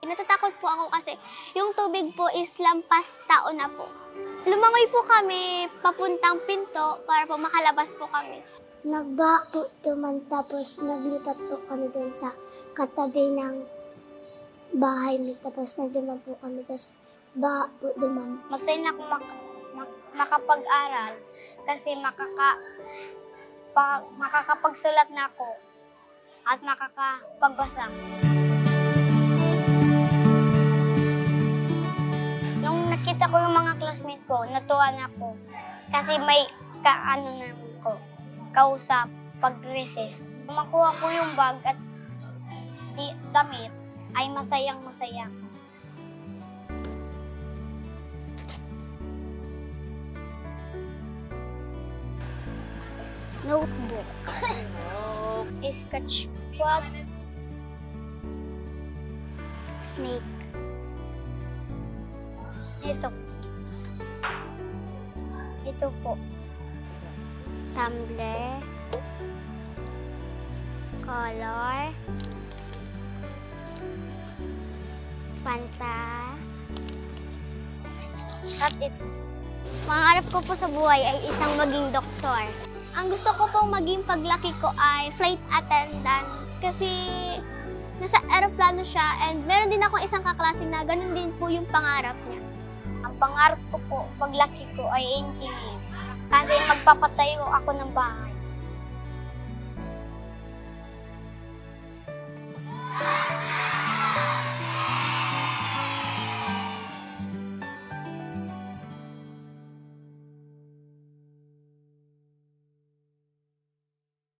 Natatakot po ako kasi yung tubig po is lampas tao na po. Lumangoy po kami papuntang pinto para po makalabas po kami. Nagbaha po duman tapos naglipat po kami doon sa katabi ng bahay mo. Tapos nagduman po kami tapos baha po duman. Masaya na akong makapag-aral kasi makakapagsulat na ako at makakapagbasa. Nung nakita ko yung mga classmates ko, natuwa na ako kasi may kausap pag-recess. Makuha ko yung bag at damit ay masayang-masaya. Notebook. Sketchbook. Snake. Ito po. Tumbler. Color. Fanta. At ito. Pangarap ko po sa buhay ay isang maging doktor. Ang gusto ko pong maging paglaki ko ay flight attendant kasi nasa aeroplano siya and meron din akong isang kaklase na ganun din po yung pangarap niya. Ang pangarap ko po paglaki ko ay engineer kasi magpapatayo ako ng bahay.